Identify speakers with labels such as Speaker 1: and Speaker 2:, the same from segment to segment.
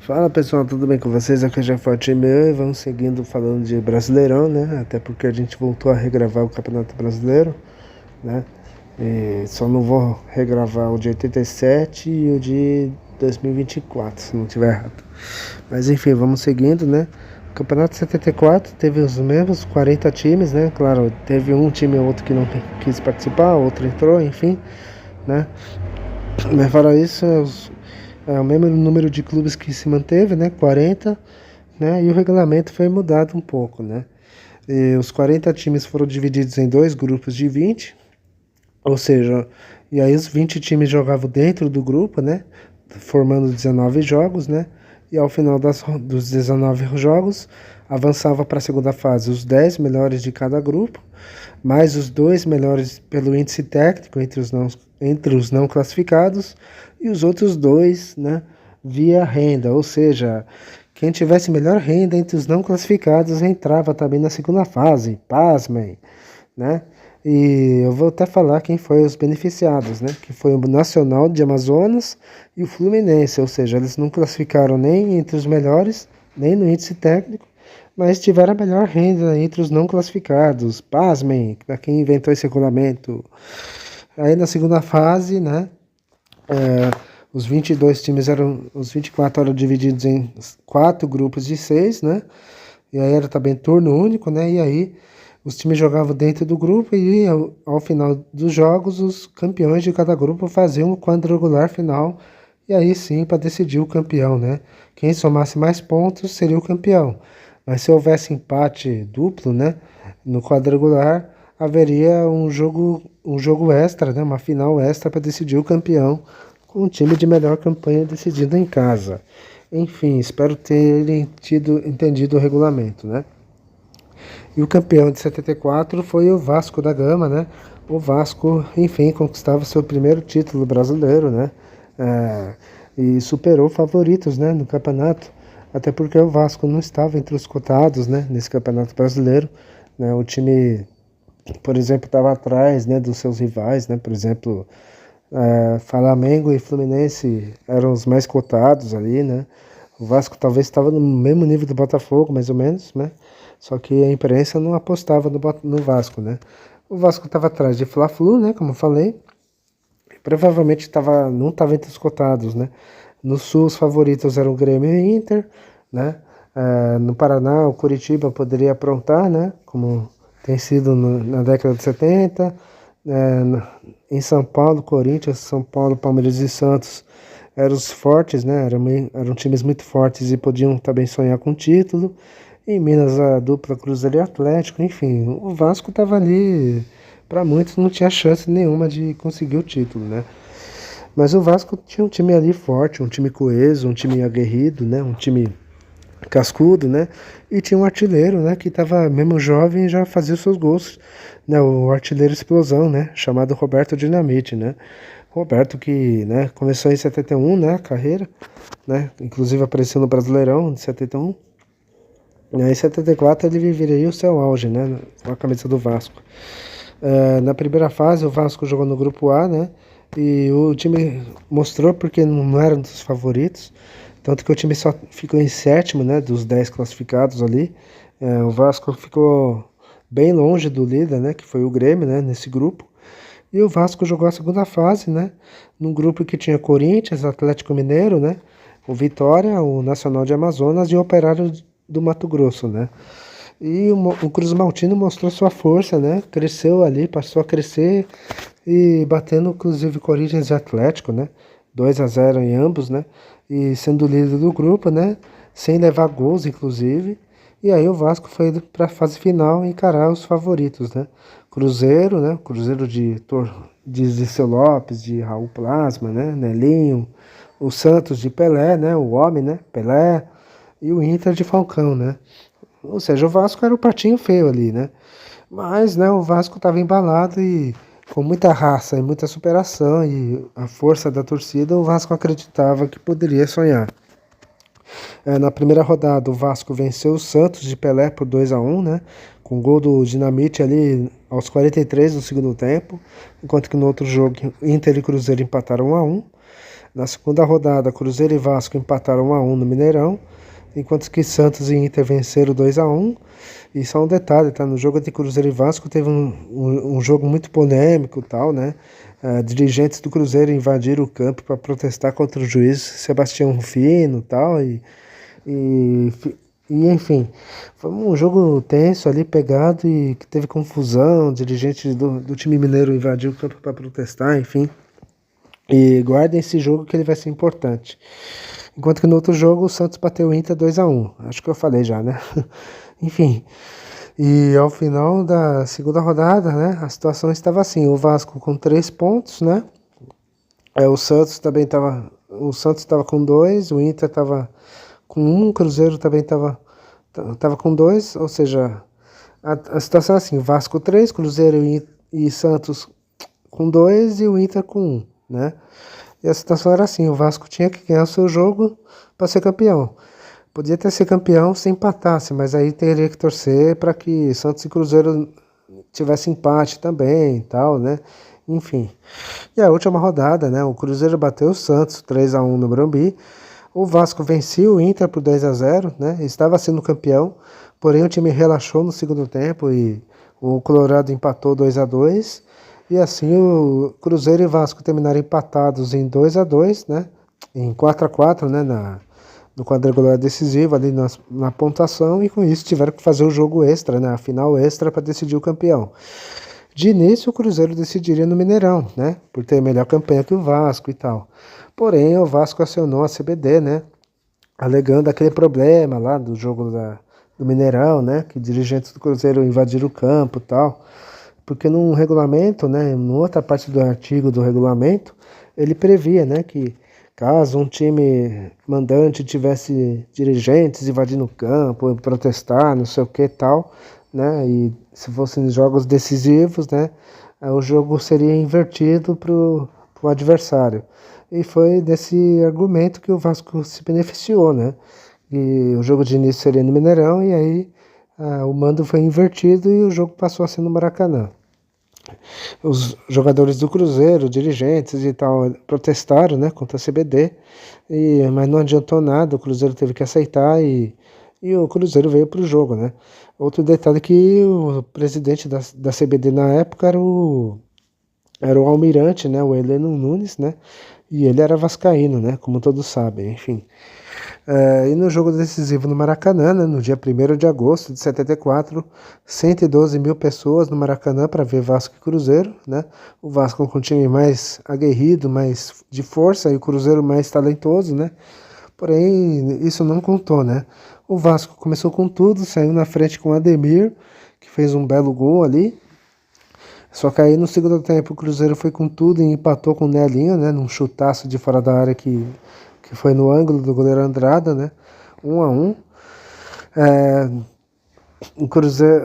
Speaker 1: Fala pessoal, tudo bem com vocês? Aqui já foi o time e vamos seguindo falando de Brasileirão, né? Até porque a gente voltou a regravar o Campeonato Brasileiro, né? E só não vou regravar o de 87 e o de 2024, se não tiver errado. Mas enfim, vamos seguindo, né? O Campeonato 74 teve os mesmos 40 times, né? Claro, teve um time ou outro que não quis participar, outro entrou, enfim, né? Mas fora isso, é o mesmo número de clubes que se manteve, né? 40, né? E o regulamento foi mudado um pouco, né? E os 40 times foram divididos em dois grupos de 20, ou seja, e aí os 20 times jogavam dentro do grupo, né? Formando 19 jogos, né? E ao final dos 19 jogos, avançava para a segunda fase os 10 melhores de cada grupo, mais os dois melhores pelo índice técnico entre os não classificados, e os outros dois, né, via renda, ou seja, quem tivesse melhor renda entre os não classificados entrava também na segunda fase, pasmem, né? E eu vou até falar quem foi os beneficiados, né? Que foi o Nacional de Amazonas e o Fluminense, ou seja, eles não classificaram nem entre os melhores, nem no índice técnico, mas tiveram a melhor renda entre os não classificados. Pasmem, para quem inventou esse regulamento. Aí na segunda fase, né? Os 22 times eram, os 24 eram divididos em 4 grupos de 6, né? E aí era também turno único, né? E aí os times jogavam dentro do grupo e ao final dos jogos os campeões de cada grupo faziam o quadrangular final. E aí sim, para decidir o campeão, né? Quem somasse mais pontos seria o campeão. Mas se houvesse empate duplo, né? No quadrangular haveria um jogo extra, né? Uma final extra para decidir o campeão com o time de melhor campanha decidido em casa. Enfim, espero terem entendido o regulamento, né? E o campeão de 74 foi o Vasco da Gama, né? O Vasco, enfim, conquistava seu primeiro título brasileiro, né? E superou favoritos, né, no campeonato. Até porque o Vasco não estava entre os cotados, né, nesse campeonato brasileiro, né? O time, por exemplo, estava atrás, né, dos seus rivais, né? Por exemplo, Flamengo e Fluminense eram os mais cotados ali, né? O Vasco talvez estava no mesmo nível do Botafogo, mais ou menos, né? Só que a imprensa não apostava no Vasco, né? O Vasco estava atrás de Fla-Flu, né? Como eu falei. Provavelmente não estava entre os cotados, né? No Sul, os favoritos eram o Grêmio e o Inter, né? No Paraná, o Coritiba poderia aprontar, né? Como tem sido na década de 70. Em São Paulo, Corinthians, São Paulo, Palmeiras e Santos eram os fortes, né? Eram times muito fortes e podiam também sonhar com o título. Em Minas, a dupla Cruzeiro e Atlético, enfim, o Vasco estava ali, para muitos não tinha chance nenhuma de conseguir o título, né? Mas o Vasco tinha um time ali forte, um time coeso, um time aguerrido, né? Um time cascudo, né? E tinha um artilheiro, né? Que estava mesmo jovem e já fazia os seus gols, né? O artilheiro explosão, né? Chamado Roberto Dinamite, né? Roberto que, né? Começou em 71, né? A carreira, né? Inclusive apareceu no Brasileirão de 71. E aí, em 74, ele viveria o seu auge, né? Com a camisa do Vasco. Na primeira fase, o Vasco jogou no grupo A, né? E o time mostrou porque não era um dos favoritos. Tanto que o time só ficou em sétimo, né? Dos 10 classificados ali. O Vasco ficou bem longe do líder, né? Que foi o Grêmio, né? Nesse grupo. E o Vasco jogou a segunda fase, né? Num grupo que tinha Corinthians, Atlético Mineiro, né? O Vitória, o Nacional de Amazonas e o Operário do Mato Grosso, né? E o Cruz Maltino mostrou sua força, né? Cresceu ali, passou a crescer e batendo inclusive Corinthians e Atlético, né? 2-0 em ambos, né? E sendo líder do grupo, né? Sem levar gols, inclusive. E aí o Vasco foi para a fase final encarar os favoritos, né? Cruzeiro, né? Cruzeiro de Ziceu Lopes, de Raul Plasma, né? Nelinho. O Santos de Pelé, né? O homem, né? Pelé. E o Inter de Falcão, né? Ou seja, o Vasco era o patinho feio ali, né? Mas, né, o Vasco estava embalado e com muita raça e muita superação e a força da torcida, o Vasco acreditava que poderia sonhar. Na primeira rodada, o Vasco venceu o Santos de Pelé por 2-1, né? Com gol do Dinamite ali aos 43 do segundo tempo, enquanto que no outro jogo, Inter e Cruzeiro empataram 1-1. Na segunda rodada, Cruzeiro e Vasco empataram 1-1 no Mineirão, enquanto que Santos e Inter venceram 2-1. E só um detalhe, tá? No jogo de Cruzeiro e Vasco teve um jogo muito polêmico, tal, né? Dirigentes do Cruzeiro invadiram o campo para protestar contra o juiz Sebastião Rufino, tal, e, enfim, foi um jogo tenso ali, pegado, e que teve confusão. Dirigentes do time mineiro invadiu o campo para protestar, enfim. E guardem esse jogo que ele vai ser importante. Enquanto que no outro jogo o Santos bateu o Inter 2-1. Acho que eu falei já, né? Enfim. E ao final da segunda rodada, né? A situação estava assim: o Vasco com 3 pontos, né? O Santos também estava. O Santos estava com 2, o Inter estava com 1, o Cruzeiro também estava com 2, ou seja, a situação é assim: Vasco 3, Cruzeiro e Santos com 2 e o Inter com 1, né? E a situação era assim: o Vasco tinha que ganhar o seu jogo para ser campeão. Podia até ser campeão se empatasse, mas aí teria que torcer para que Santos e Cruzeiro tivesse empate também e tal, né? Enfim. E a última rodada, né? O Cruzeiro bateu o Santos 3-1 no Morumbi. O Vasco venceu o Inter por 2-0, né? Estava sendo campeão, porém o time relaxou no segundo tempo e o Colorado empatou 2-2. E assim o Cruzeiro e Vasco terminaram empatados em 2-2, né? Em 4-4, né? No quadrangular decisivo, ali na pontuação, e com isso tiveram que fazer o jogo extra, né? A final extra para decidir o campeão. De início, o Cruzeiro decidiria no Mineirão, né? Por ter melhor campanha que o Vasco e tal. Porém, o Vasco acionou a CBD, né? Alegando aquele problema lá do jogo do Mineirão, né? Que dirigentes do Cruzeiro invadiram o campo e tal. Porque num regulamento, né? Em outra parte do artigo do regulamento, ele previa, né? Que caso um time mandante tivesse dirigentes invadindo o campo, protestar, não sei o que tal, né? E se fossem jogos decisivos, né? O jogo seria invertido para o adversário. E foi desse argumento que o Vasco se beneficiou, né? E o jogo de início seria no Mineirão e aí o mando foi invertido e o jogo passou a ser no Maracanã. Os jogadores do Cruzeiro, dirigentes e tal, protestaram, né, contra a CBD, mas não adiantou nada. O Cruzeiro teve que aceitar e o Cruzeiro veio para o jogo, né. Outro detalhe é que o presidente da CBD na época era o Almirante, né, o Heleno Nunes, né, e ele era vascaíno, né, como todos sabem, enfim. E no jogo decisivo no Maracanã, né, no dia 1º de agosto de 74, 112 mil pessoas no Maracanã para ver Vasco e Cruzeiro, né? O Vasco com um time mais aguerrido, mais de força, e o Cruzeiro mais talentoso, né? Porém, isso não contou, né? O Vasco começou com tudo, saiu na frente com o Ademir, que fez um belo gol ali. Só que aí no segundo tempo o Cruzeiro foi com tudo e empatou com o Nelinho, né? Num chutaço de fora da área que foi no ângulo do goleiro Andrada, né? 1-1.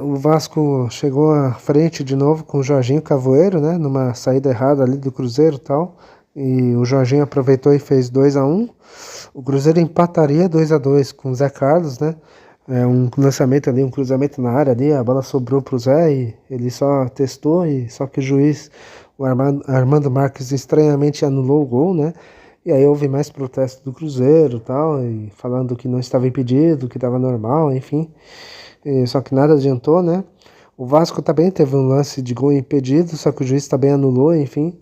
Speaker 1: O Vasco chegou à frente de novo com o Jorginho Cavoeiro, né? Numa saída errada ali do Cruzeiro e tal. E o Jorginho aproveitou e fez 2-1. O Cruzeiro empataria 2-2 com o Zé Carlos, né? Um lançamento ali, um cruzamento na área ali, a bola sobrou pro Zé e ele só testou, e só que o juiz, o Armando Marques, estranhamente anulou o gol, né? E aí houve mais protesto do Cruzeiro e tal, e falando que não estava impedido, que estava normal, enfim. Só que nada adiantou, né? O Vasco também teve um lance de gol impedido, só que o juiz também anulou, enfim.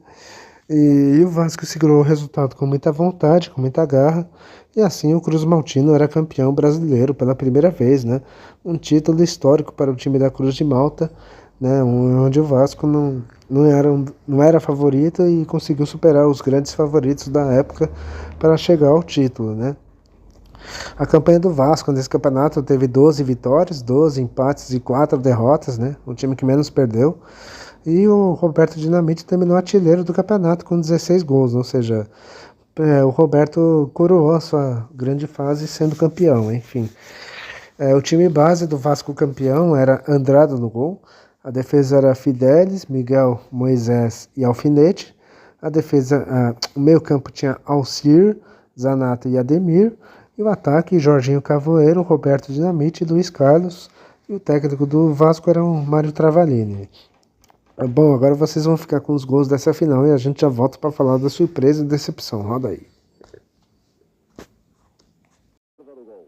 Speaker 1: E o Vasco segurou o resultado com muita vontade, com muita garra. E assim o Cruz Maltino era campeão brasileiro pela primeira vez, né? Um título histórico para o time da Cruz de Malta, né? Onde o Vasco não era favorito e conseguiu superar os grandes favoritos da época para chegar ao título, né? A campanha do Vasco nesse campeonato teve 12 vitórias, 12 empates e 4 derrotas, né? O time que menos perdeu. E o Roberto Dinamite terminou artilheiro do campeonato com 16 gols, ou seja, o Roberto coroou a sua grande fase sendo campeão, enfim. O time base do Vasco campeão era Andrada no gol, a defesa era Fidelis, Miguel, Moisés e Alfinete, o meio campo tinha Alcir, Zanata e Ademir, e o ataque Jorginho Cavoeiro, Roberto Dinamite e Luiz Carlos, e o técnico do Vasco era o Mário Travaglini. Bom, agora vocês vão ficar com os gols dessa final e a gente já volta para falar da surpresa e decepção. Roda aí.
Speaker 2: casa do gol.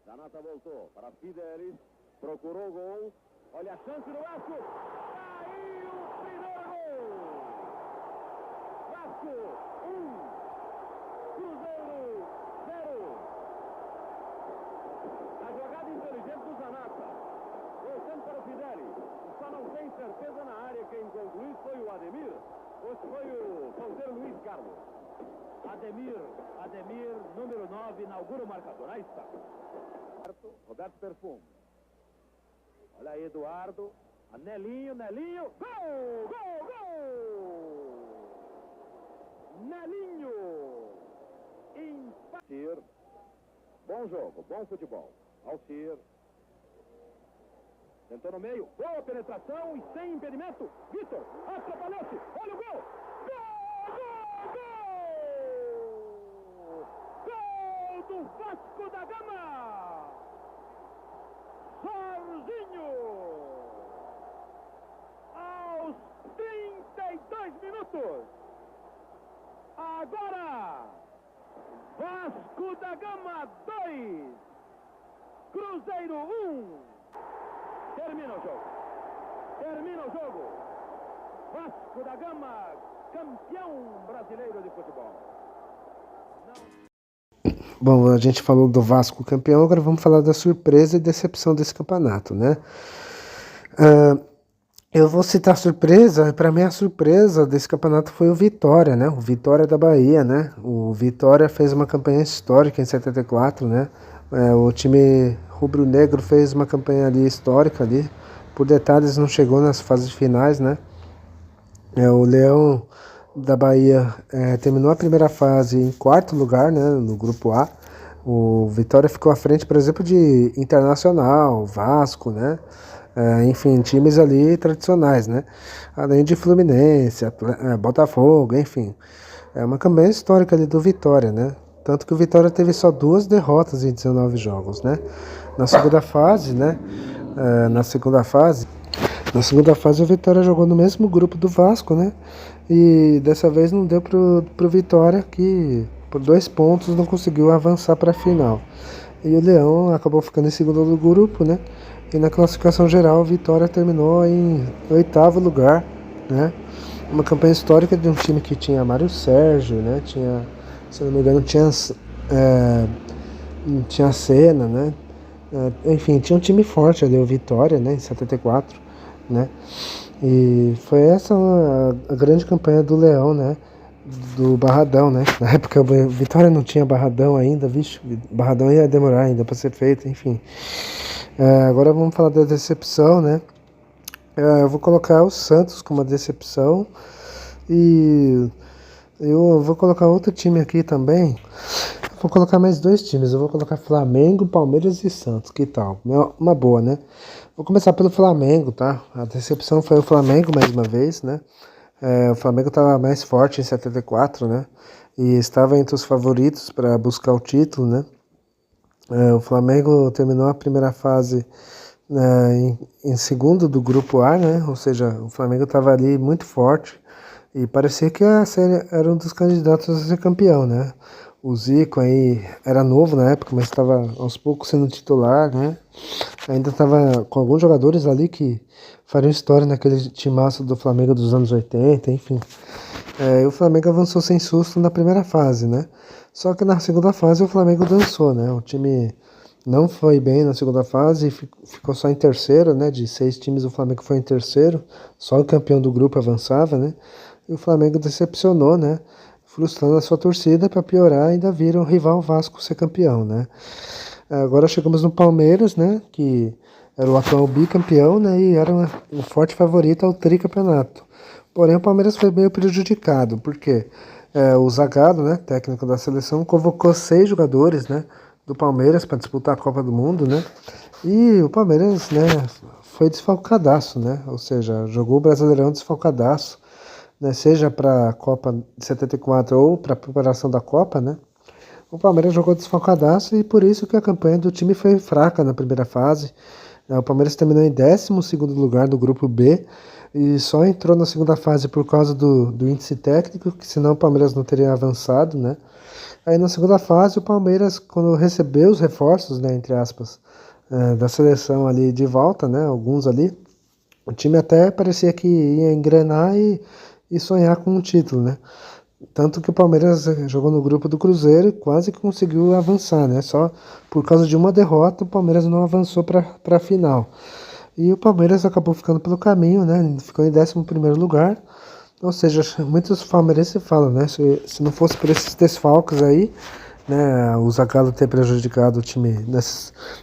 Speaker 2: Zanata voltou para Fidelis, procurou o gol. Olha a chance do Vasco. Caiu o primeiro gol. Vasco 1, Cruzeiro 0. A jogada inteligente do Zanata. Voltando para o Fidelis. Só não tem certeza na área quem concluiu foi o Ademir ou se foi o ponteiro Luiz Carlos. Ademir, número 9, inaugura o marcador. Aí está. Roberto Perfume. Olha aí, Eduardo. A Nelinho. Gol! Nelinho. Alcir. Bom jogo, bom futebol. Alcir. Tentou no meio. Boa penetração e sem impedimento. Vitor. Atrapalhou-se. Olha o gol. Gol do Vasco da Gama. Jorginho. Aos 32 minutos. Agora. Vasco da Gama 2. Cruzeiro 1. Termina o jogo. Vasco da Gama, campeão brasileiro de futebol.
Speaker 1: Bom, a gente falou do Vasco campeão, agora vamos falar da surpresa e decepção desse campeonato, né? Eu vou citar surpresa. Para mim a surpresa desse campeonato foi o Vitória, né? O Vitória da Bahia, né? O Vitória fez uma campanha histórica em 74, né? O time rubro-negro fez uma campanha ali histórica ali. Por detalhes não chegou nas fases finais, né? O Leão da Bahia terminou a primeira fase em quarto lugar, né? No grupo A. O Vitória ficou à frente, por exemplo, de Internacional, Vasco, né? Enfim, times ali tradicionais, né? Além de Fluminense, Botafogo, enfim. É uma campanha histórica ali do Vitória, né? Tanto que o Vitória teve só 2 derrotas em 19 jogos, né? Na segunda fase, né? Na segunda fase o Vitória jogou no mesmo grupo do Vasco, né? E dessa vez não deu pro Vitória, que por 2 pontos não conseguiu avançar para a final. E o Leão acabou ficando em segundo do grupo, né? E na classificação geral, o Vitória terminou em 8º lugar, né? Uma campanha histórica de um time que tinha Mário Sérgio, né? Tinha, se não me engano, tinha Senna, né? Enfim, tinha um time forte ali, o Vitória, né? Em 74, né? E foi essa a grande campanha do Leão, né? Do Barradão, né? Na época o Vitória não tinha Barradão ainda, vixe, Barradão ia demorar ainda para ser feito, enfim. Agora vamos falar da decepção, né? Eu vou colocar o Santos como uma decepção e eu vou colocar outro time aqui também. Vou colocar mais 2 times, eu vou colocar Flamengo, Palmeiras e Santos, que tal? Uma boa, né? Vou começar pelo Flamengo, tá? A decepção foi o Flamengo mais uma vez, né? O Flamengo estava mais forte em 74, né? E estava entre os favoritos para buscar o título, né? O Flamengo terminou a primeira fase em segundo do grupo A, né? Ou seja, o Flamengo estava ali muito forte e parecia que era um dos candidatos a ser campeão, né? O Zico aí era novo na época, mas estava aos poucos sendo titular, né? Ainda estava com alguns jogadores ali que fariam história naquele timaço do Flamengo dos anos 80, enfim. O Flamengo avançou sem susto na primeira fase, né? Só que na segunda fase o Flamengo dançou, né? O time não foi bem na segunda fase e ficou só em terceiro, né? De 6 times o Flamengo foi em terceiro, só o campeão do grupo avançava, né? E o Flamengo decepcionou, né? Frustrando a sua torcida, para piorar, ainda viram o rival Vasco ser campeão, né? Agora chegamos no Palmeiras, né? Que era o atual bicampeão, né? E era um forte favorito ao tricampeonato. Porém, o Palmeiras foi meio prejudicado, porque o Zagallo, né? Técnico da seleção, convocou 6 jogadores, né? Do Palmeiras para disputar a Copa do Mundo, né? E o Palmeiras, né? Foi desfalcadaço, né? Ou seja, jogou o Brasileirão desfalcadaço, né, seja para a Copa de 74 ou para a preparação da Copa, né? O Palmeiras jogou desfalcadaço e por isso que a campanha do time foi fraca na primeira fase. O Palmeiras terminou em 12º lugar do grupo B, e só entrou na segunda fase por causa do índice técnico, que senão o Palmeiras não teria avançado, né? Aí na segunda fase o Palmeiras, quando recebeu os reforços, né, entre aspas, da seleção ali de volta, né, alguns ali, o time até parecia que ia engrenar e sonhar com um título, né? Tanto que o Palmeiras jogou no grupo do Cruzeiro e quase que conseguiu avançar, né? Só por causa de uma derrota o Palmeiras não avançou para a final. E o Palmeiras acabou ficando pelo caminho, né? Ficou em 11º lugar. Ou seja, muitos palmeirenses falam, né? Se não fosse por esses desfalques aí, né? O Zagallo ter prejudicado o time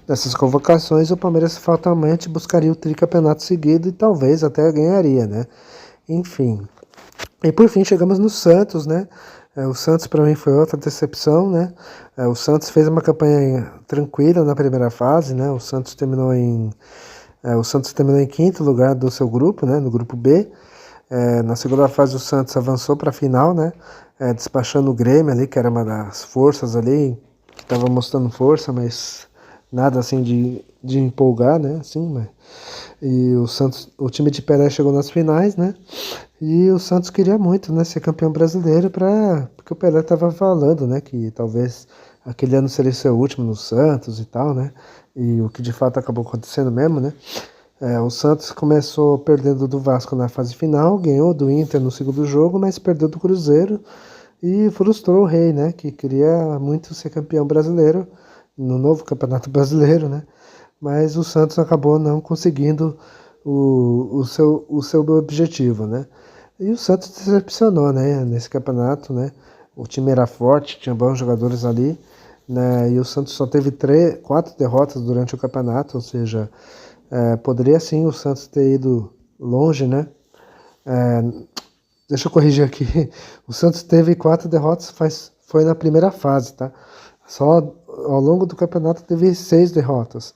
Speaker 1: nessas convocações, o Palmeiras fatalmente buscaria o tricampeonato seguido e talvez até ganharia, né? Enfim. E por fim chegamos no Santos, né? O Santos para mim foi outra decepção, né? O Santos fez uma campanha tranquila na primeira fase, né? O Santos terminou em quinto lugar do seu grupo, né? No grupo B. Na segunda fase o Santos avançou para a final, né? Despachando o Grêmio ali, que era uma das forças ali, que estava mostrando força, mas nada assim de empolgar, né? Assim, mas... E o Santos, o time de Pelé chegou nas finais, né? E o Santos queria muito, né, ser campeão brasileiro porque o Pelé estava falando, né, que talvez aquele ano seria seu último no Santos e tal, né? E o que de fato acabou acontecendo mesmo, né? O Santos começou perdendo do Vasco na fase final, ganhou do Inter no segundo jogo, mas perdeu do Cruzeiro e frustrou o Rei, né, que queria muito ser campeão brasileiro no novo Campeonato Brasileiro, né? Mas o Santos acabou não conseguindo o seu objetivo, né? E o Santos decepcionou, né, nesse campeonato, né? O time era forte, tinha bons jogadores ali, né? E o Santos só teve 4 derrotas durante o campeonato, ou seja, poderia sim o Santos ter ido longe, né? Deixa eu corrigir aqui. O Santos teve 4 derrotas, foi na primeira fase, tá? Só ao longo do campeonato teve 6 derrotas.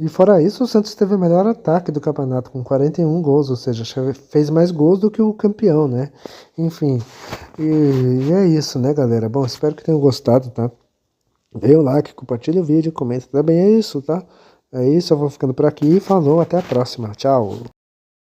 Speaker 1: E fora isso, o Santos teve o melhor ataque do campeonato, com 41 gols, ou seja, fez mais gols do que o campeão, né? Enfim, e é isso, né, galera? Bom, espero que tenham gostado, tá? Dê o like, compartilha o vídeo, comenta também, é isso, tá? É isso, eu vou ficando por aqui, falou, até a próxima, tchau!